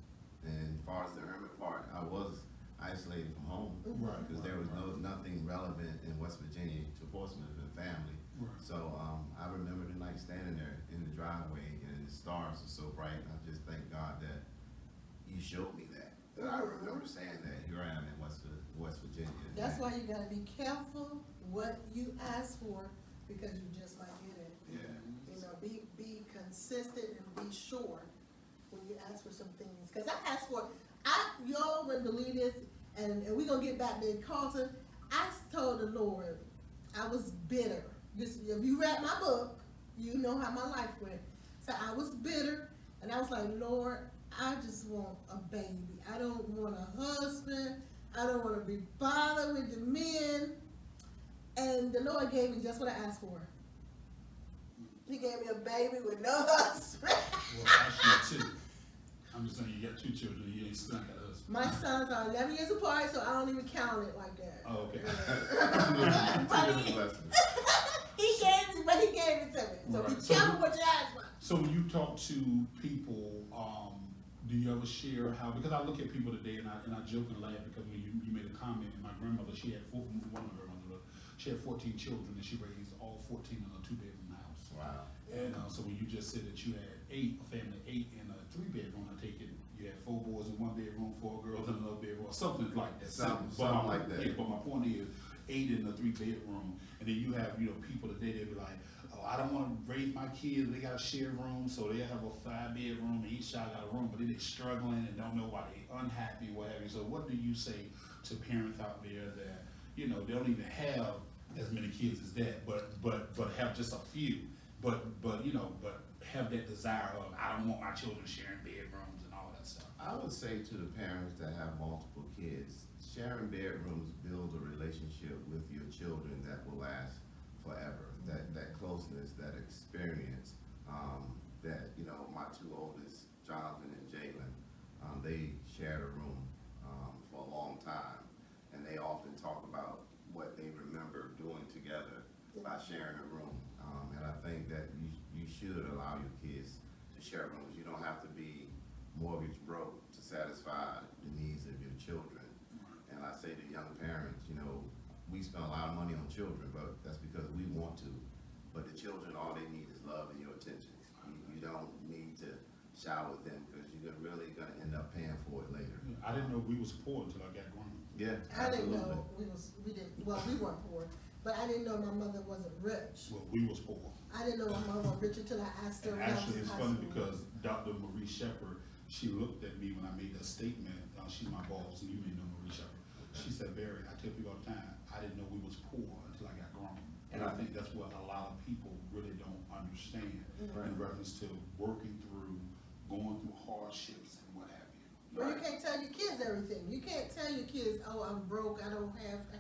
D: And as far as the hermit part, I was isolated from home
A: Right.
D: because there was nothing relevant in West Virginia to Portsmouth and family.
A: Right.
D: So I remember the night standing there in the driveway, and the stars were so bright. I just thank God that you showed me that. that I remember saying that here I am in West Virginia.
B: That's why you gotta be careful what you ask for, because you just might get it.
D: Yeah.
B: You know, be consistent and be sure when you ask for some things. Cause I asked for, y'all wouldn't believe this, and we gonna get back to Carlton. I told the Lord, I was bitter. If you read my book, you know how my life went. So I was bitter, and I was like, Lord, I just want a baby. I don't want a husband. I don't want to be bothered with the men. And the Lord gave me just what I asked for. He gave me a baby with no husband.
A: Well, actually, two. I'm just saying you got 2 children. You ain't still got a husband.
B: My sons are 11 years apart, so I don't even count it like that.
A: Oh, okay.
B: But he gave it to me. So be
A: Right.
B: careful what you ask for.
A: So when you talk to people, do you ever share how? Because I look at people today and I joke and laugh because when you made a comment, and my grandmother, she had she had 14 children and she raised all 14 in a 2-bedroom house.
D: Wow.
A: And so when you just said that you had a family of 8 in a 3-bedroom, I take it you had 4 boys in 1 bedroom, 4 girls in another bedroom, or something like that.
D: Something like that.
A: Yeah, but my point is 8 in a 3-bedroom, and then you have people today they be like, oh, I don't want to raise my kids. They got a shared room, so they have a 5-bedroom, and each child got a room, but then they're struggling and don't know why they're unhappy, what have you. So what do you say to parents out there that they don't even have as many kids as that, but have just a few, but have that desire of I don't want my children sharing bedrooms and all that stuff.
D: I would say to the parents that have multiple kids, sharing bedrooms builds a relationship with your children that will last forever. That closeness, that experience, that my 2 oldest, Jonathan and Jalen, they shared a room for a long time, and they often talk about what they remember doing together by sharing a room. And I think that you should allow your kids to share rooms. You don't have to be mortgage broke to satisfy the needs of your children. And I say to young parents, we spend a lot of money on children, but that's because we want to. But the children, all they need is love and your attention. You don't need to shower with them because you're really going to end up paying for it later.
A: I didn't know we was poor until I got grown.
D: Yeah,
B: I didn't
D: absolutely.
B: know we weren't poor, but I didn't know my mother wasn't rich.
A: Well, we was poor.
B: I didn't know my mother was rich until I asked her.
A: And
B: when I was
A: actually,
B: in
A: it's
B: high
A: funny
B: school.
A: because Dr. Marie Shepherd, she looked at me when I made that statement. She's my boss, and you may know Marie Shepherd. She said, Barry, I tell people all the time, I didn't know we was poor until I got grown. And I think that's what a lot of people really don't understand in reference to working through, going through hardships and what have you.
B: Well, you can't tell your kids everything. You can't tell your kids, oh, I'm broke, I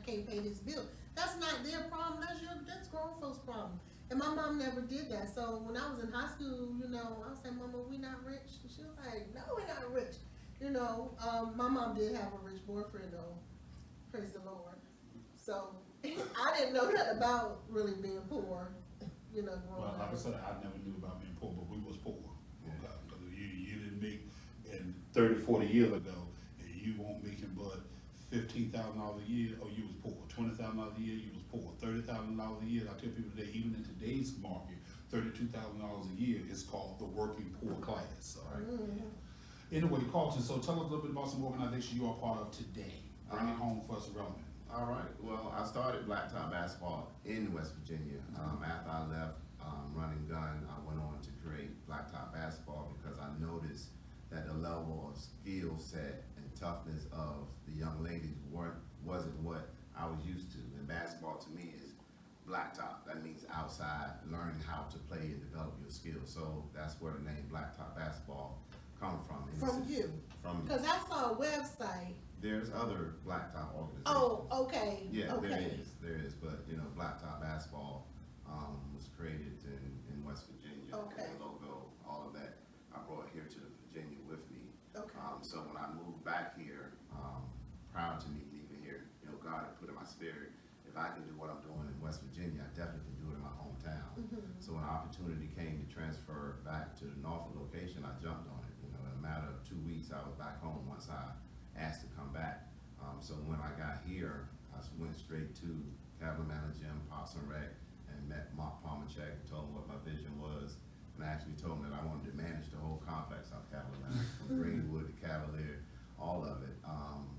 B: can't pay this bill. That's not their problem, that's grown folks' problem. And my mom never did that. So when I was in high school, I was saying, Mama, we not rich? And she was like, no, we're not rich. My mom did have a rich boyfriend though, praise the Lord. So I didn't know nothing about really being poor, growing
A: Well, like I
B: up.
A: said, I never knew about being poor, but we was poor.
D: Yeah.
A: Okay? Because you didn't make, and 30, 40 years ago, and you weren't making but $15,000 a year, or you was poor. $20,000 a year, you was poor. $30,000 a year, I tell people today, even in today's market, $32,000 a year is called the working poor class. All right?
B: Mm-hmm.
A: Anyway, Carlton, so tell us a little bit about some organization you are part of today. Bring it home for us relevant.
D: All right. Well, I started blacktop basketball in West Virginia. After I left running gun, I went on to create blacktop basketball because I noticed that the level of skill set and toughness of the young ladies wasn't what I was used to. And basketball to me is blacktop. That means outside, learning how to play and develop your skills. So that's where the name blacktop basketball comes from.
B: From you?
D: From me.
B: Because I saw a website.
D: There's other blacktop organizations.
B: Oh, okay.
D: Yeah,
B: okay.
D: there is, but blacktop basketball was created in West Virginia.
B: Okay.
D: And the logo, all of that, I brought here to Virginia with me.
B: Okay.
D: So when I moved back here, prior to me leaving here, God had put in my spirit, if I can do what I'm doing in West Virginia, I definitely can do it in my hometown. So when the opportunity came to transfer back to the Norfolk location, I jumped on it. In a matter of 2 weeks, I was back home once I asked to come back. So when I got here, I went straight to Cavalry Gym, Pops and Rec, and met Mark Palmachek and told him what my vision was. And I actually told him that I wanted to manage the whole complex out of Cavalry, from Greenwood to Cavalier, all of it.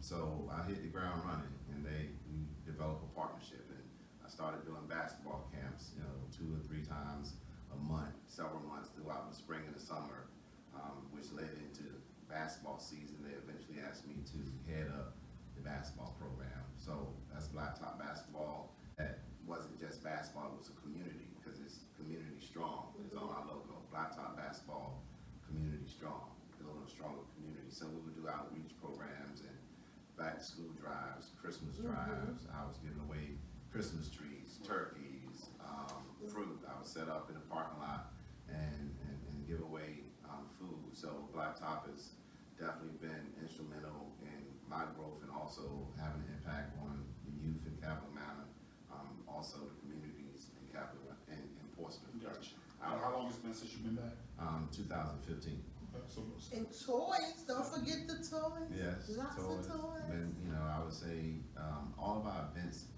D: So I hit the ground running, and we developed a partnership, and I started doing basketball camps, 2 or 3 times a month, several months throughout the spring and the summer, which led into basketball season. They eventually asked me to head up the basketball program. So that's Blacktop Basketball. That wasn't just basketball, it was a community, because it's community strong. It's on our logo, Blacktop Basketball, community strong, building a stronger community. So we would do outreach programs and back to school drives, Christmas drives. I was giving away Christmas trees, turkeys, fruit. I would set up in the parking lot and give away food. So Blacktop has definitely been instrumental in my growth and also having an impact on the youth in Capital Manor, also the communities in Capital and Portsmouth.
A: Gotcha. How long has it been since you've been back?
D: 2015.
B: And toys, don't forget the toys.
D: Yes,
B: Lots of toys.
D: And, I would say all of our events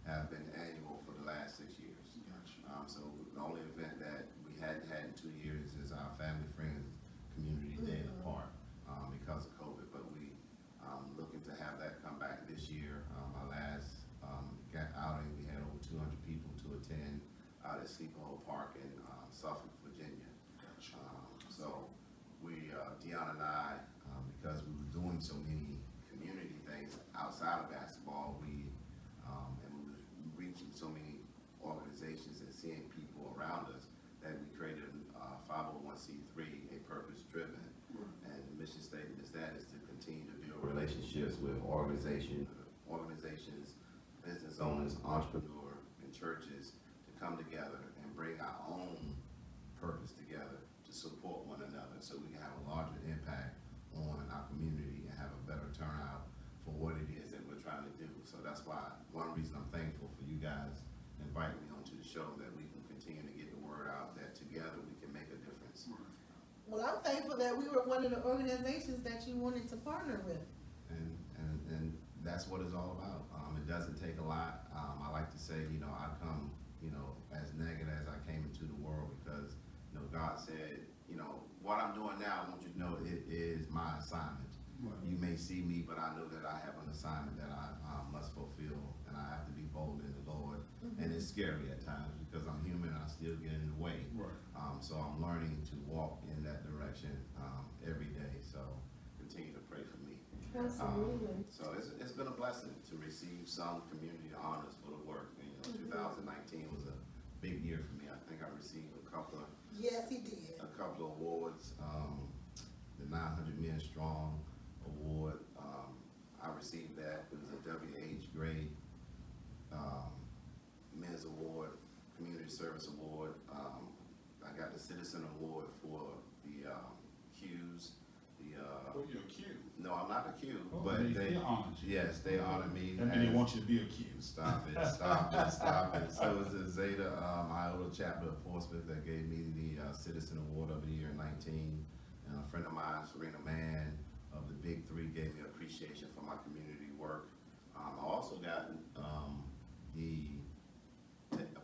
D: have been annual for the last 6 years.
A: Gotcha.
D: So the only event that we hadn't had in 2 years is our Family Friends Community Day in the Park because of COVID. But we looking to have that come back this year. Our last outing, we had over 200 people to attend out at Sleepy Hollow Park in Suffolk, Virginia.
A: Gotcha.
D: So we, Deanna and I, because we were doing so many community things outside of basketball, and we were reaching so many organizations and seeing people around us, that we created a 501c3, a purpose-driven, and the mission statement is to continue to build relationships with organizations, business owners, entrepreneurs, and churches to come together and bring our own purpose together to support one another, so we can have a larger impact on our community and have a better turnout for what it is that we're trying to do. So that's why one reason I'm thankful for you guys inviting me onto the show, that we can continue to get the word out that together we can make a difference.
B: Well, I'm thankful that we were one of the organizations that you wanted to partner with.
D: And that's what it's all about. It doesn't take a lot. I like to say, I come, as negative as I came into the world, because, God said, what I'm doing now, I want you to know it is my assignment.
A: Right.
D: You may see me, but I know that I have an assignment that I must fulfill, and I have to be bold in the Lord. And it's scary at times because I'm human and I still get in the way.
A: Right.
D: So I'm learning to walk in that direction every day. So continue to pray for me.
B: Absolutely.
D: So it's been a blessing to receive some community honors for the work. 2019 was a big year for me. I think I received a couple of
B: Yes, he did.
D: awards. The 900 Men Strong Award, I received that. It was a WH grade Men's Award, Community Service Award. I got the Citizen Award for the Qs.
A: Oh, you're a Q.
D: No, I'm not a Q,
A: Oh,
D: but
A: they honored you.
D: yes, they honored me.
A: And they want you to be a Q.
D: Stop it, stop it, stop it. So it was the Zeta Iota chapter of Portsmouth that gave me the Citizen Award of the Year in 19. And a friend of mine, Serena Mann of the Big Three, gave me appreciation for my community work. I also got the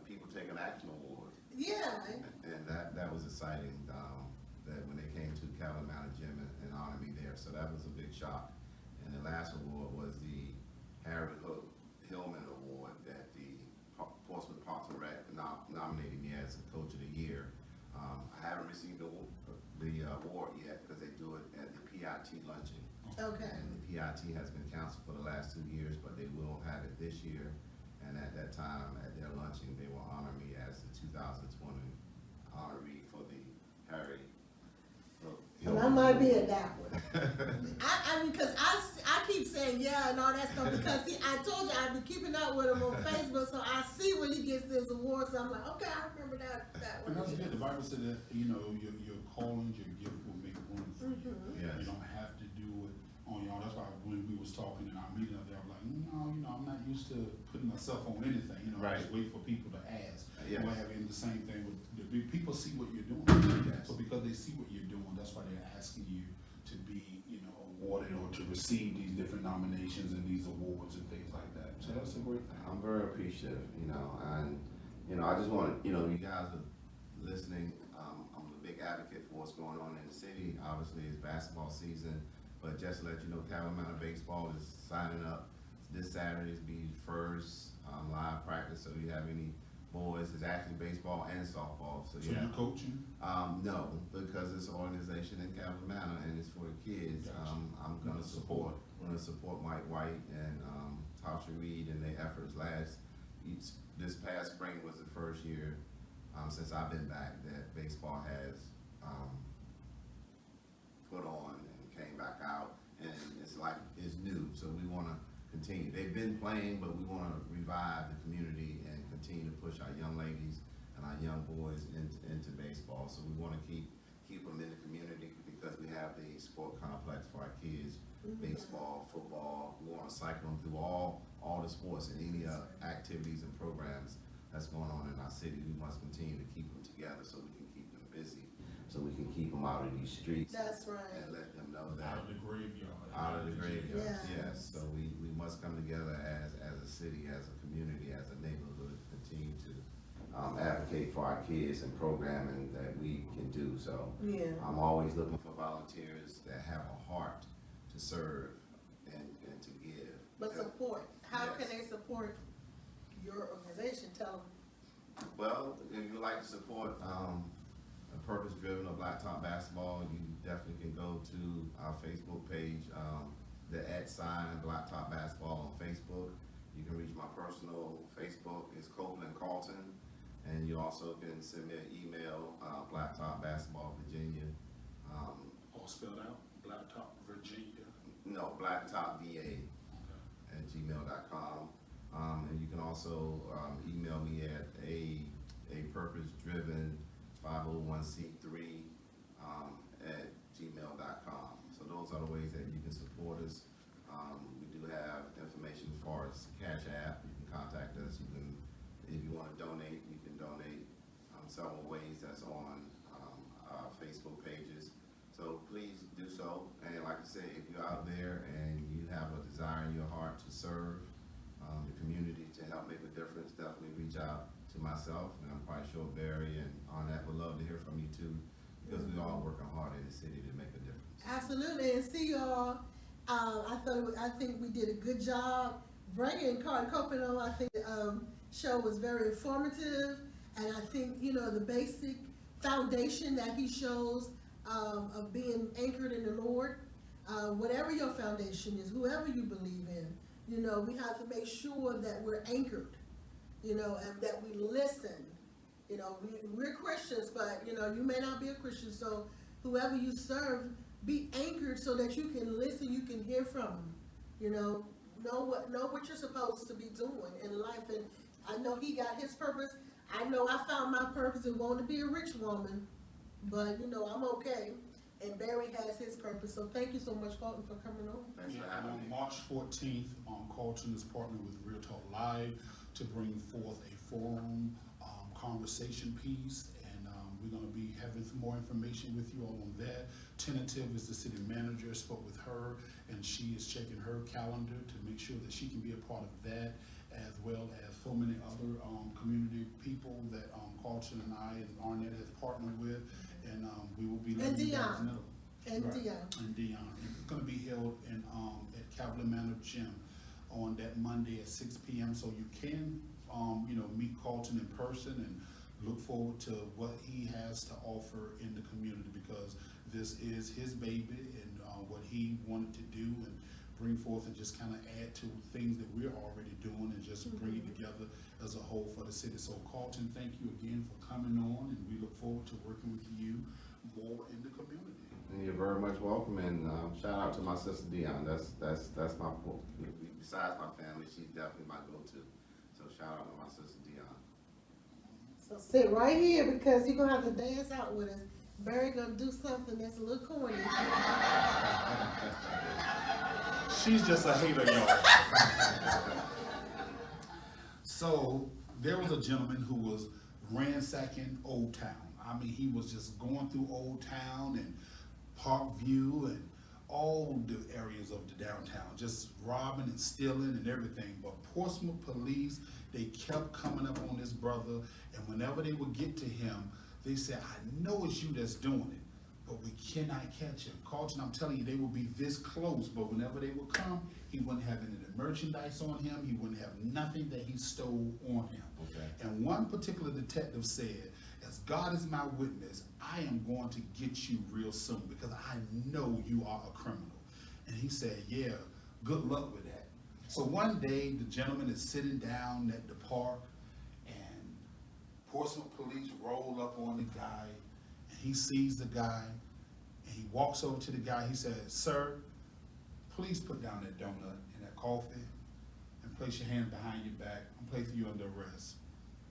D: People Taking Action Award.
B: Yeah.
D: And that was exciting, that when they came to Capital Manor Gym and honored me there. So that was a big shock. And the last award was the Harry Hillman Award that the Portsmouth Parks and Rec nominated me as the Coach of the Year. I haven't received the award yet because they do it at the PIT luncheon.
B: Okay.
D: And the PIT has been canceled for the last 2 years, but they will have it this year. And at that time, at their luncheon, they will honor me as the 2020 honoree for the Harry
B: And I might be at that one. I mean, because I keep saying yeah and all that stuff because see, I told you I've been keeping up with him on Facebook, so I see when he gets this award. So I'm like, okay, I remember that
A: And
B: one.
A: that's good. The Bible said that, your calling, your gift will make room for you.
D: Yes.
A: You don't have to do it on your own. That's why when we was talking in our meeting up there, I'm like, no, I'm not used to putting myself on anything. I
D: Right.
A: just wait for people to ask.
D: Yes.
A: We're having the same thing with people see what you're doing.
D: Yes.
A: So because they see what you're doing, that's why they're asking you to be, awarded or to receive these different nominations and these awards and things like that. So that's a great thing.
D: I'm very appreciative, and I just want to, you guys are listening. I'm a big advocate for what's going on in the city. Obviously, it's basketball season. But just to let you know, Calamana Baseball is signing up this Saturday's be first live practice. So if you have any boys, it's actually baseball and softball. So
A: So
D: yeah.
A: you coaching?
D: No, because it's an organization in Calamana and it's for the kids.
A: Gotcha.
D: I'm gonna support. We're gonna support Mike White and Tasha Reed and their efforts. This past spring was the first year since I've been back that baseball has put on and came back out, and it's like it's new. So we want to continue. They've been playing, but we want to revive the community and continue to push our young ladies and our young boys into baseball. So we want to keep them in the community because we have the sport complex for our kids. Baseball, football. We want to cycle them through all the sports and any activities and programs that's going on in our city. We must continue to keep them together so we can keep them busy, so we can keep them out of these streets.
B: That's right.
D: And let them know that
A: Out of the graveyard.
D: out of the graveyard.
B: Yeah.
D: Yes. So we must come together as a city, as a community, as a neighborhood, to continue to advocate for our kids and programming that we can do. So
B: Yeah.
D: I'm always looking for volunteers that have a heart to serve and to give.
B: But support, how
D: Yes.
B: can they support your organization? Tell them.
D: Well, if you like to support a purpose-driven or Blacktop Basketball, you definitely can go to our Facebook page, the @Blacktop Basketball on Facebook. You can reach my personal Facebook, it's Copeland Carlton, and you also can send me an email, Blacktop Basketball Virginia.
A: All spelled out, Blacktop, Virginia.
D: No, blacktopva at gmail.com. And you can also email me at a purpose-driven 501c3 at gmail.com. So those are the ways that you can support us. We do have information as far as Cash App. You can contact us. You can, if you want to donate, you can donate several ways that's on our Facebook pages. So please do so. And like I said, if you're out there and you have a desire in your heart to serve the community, to help make a difference, definitely reach out to myself. And I'm quite sure Barry and Arnette would love to hear from you too, because we're all working hard in the city to make a difference.
B: Absolutely, and see y'all. I think we did a good job bringing Carter Copeland on. I think the show was very informative, and I think the basic foundation that he shows of being anchored in the Lord. Whatever your foundation is, whoever you believe in, we have to make sure that we're anchored, and that we listen. We're Christians, but you may not be a Christian, so whoever you serve, be anchored so that you can listen, you can hear from them. Know what you're supposed to be doing in life. And I know he got his purpose. I know I found my purpose and want to be a rich woman, but I'm okay. And Barry has his purpose. So thank you so much, Colton, for coming on.
D: Thanks for
A: Yeah,
D: having
A: on
D: me.
A: March 14th, Carlton is partnering with Real Talk Live to bring forth a forum conversation piece, and we're going to be having some more information with you all on that. Tentative is the city manager. I spoke with her, and she is checking her calendar to make sure that she can be a part of that, as well as so many other community people that Carlton and I and Arnette has partnered with, and we will be letting you guys know.
B: And
A: Right.
B: Dion.
A: And Dion. And it's gonna be held in, at Cavalier Manor Gym on that Monday at 6 p.m. So you can, meet Carlton in person and look forward to what he has to offer in the community, because this is his baby and what he wanted to do and bring forth and just kind of add to things that we're already doing and just bring it together as a whole for the city. So Carlton, thank you again for coming on, and we look forward to working with you more in the community.
D: And you're very much welcome, and shout out to my sister Dion. That's my, besides my family, she's definitely my go-to. So shout out to my sister Dion.
B: So sit right here, because you're gonna have to dance out with us. Barry gonna do something that's a little corny.
A: She's just a hater, y'all. So there was a gentleman who was ransacking Old Town. I mean, he was just going through Old Town and Parkview and all the areas of the downtown, just robbing and stealing and everything. But Portsmouth police, they kept coming up on this brother, and whenever they would get to him, they said, "I know it's you that's doing it." but we cannot catch him. Carlton, I'm telling you, they would be this close, but whenever they would come, he wouldn't have any of the merchandise on him. He wouldn't have nothing that he stole on him.
D: Okay.
A: And one particular detective said, as God is my witness, I am going to get you real soon because I know you are a criminal. And he said, yeah, good luck with that. So one day, the gentleman is sitting down at the park, and Portsmouth police roll up on the guy, and he sees the guy, and he walks over to the guy. He says, sir, please put down that donut and that coffee and place your hand behind your back. I'm placing you under arrest.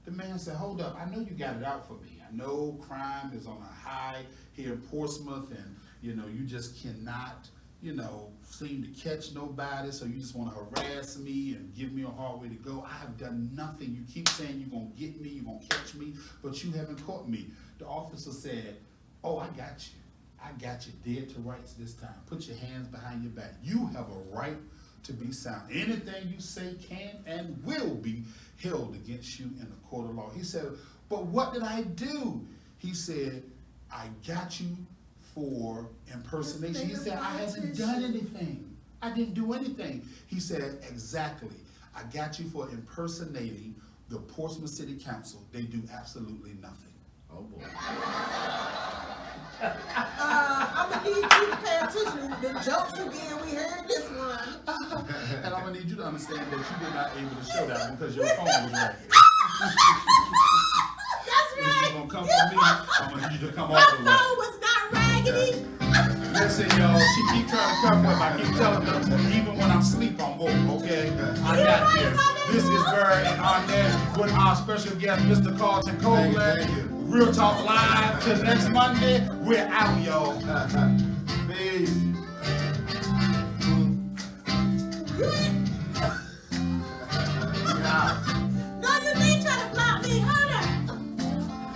A: The man said, hold up, I know you got it out for me. I know crime is on a high here in Portsmouth, and you just cannot, seem to catch nobody, so you just want to harass me and give me a hard way to go. I have done nothing. You keep saying you're going to get me, you're going to catch me, but you haven't caught me. The officer said, oh, I got you. I got you dead to rights this time. Put your hands behind your back. You have a right to be silent. Anything you say can and will be held against you in the court of law. He said, but what did I do? He said, I got you for impersonation. He said, I haven't done anything. I didn't do anything. He said, exactly. I got you for impersonating the Portsmouth City Council. They do absolutely nothing.
D: Oh boy.
B: I'm gonna need you to pay attention to the jokes again. We heard this one.
A: And I'm gonna need you to understand that you were not able to show that because your phone was raggedy.
B: That's
A: If
B: right.
A: you're gonna come for me, I'm gonna need you to come
B: My
A: off the way.
B: phone was not raggedy.
A: Listen, y'all, she keep trying to cover up. I keep telling her, even when I'm asleep, I'm woke, okay? I got this. This is Bird and Arnette with our special guest, Mr. Carlton
D: Thank
A: Copeland.
D: you.
A: Real Talk Live till next Monday. We're out, y'all.
D: Peace. Yeah.
B: No, you ain't trying to block me. Hold up.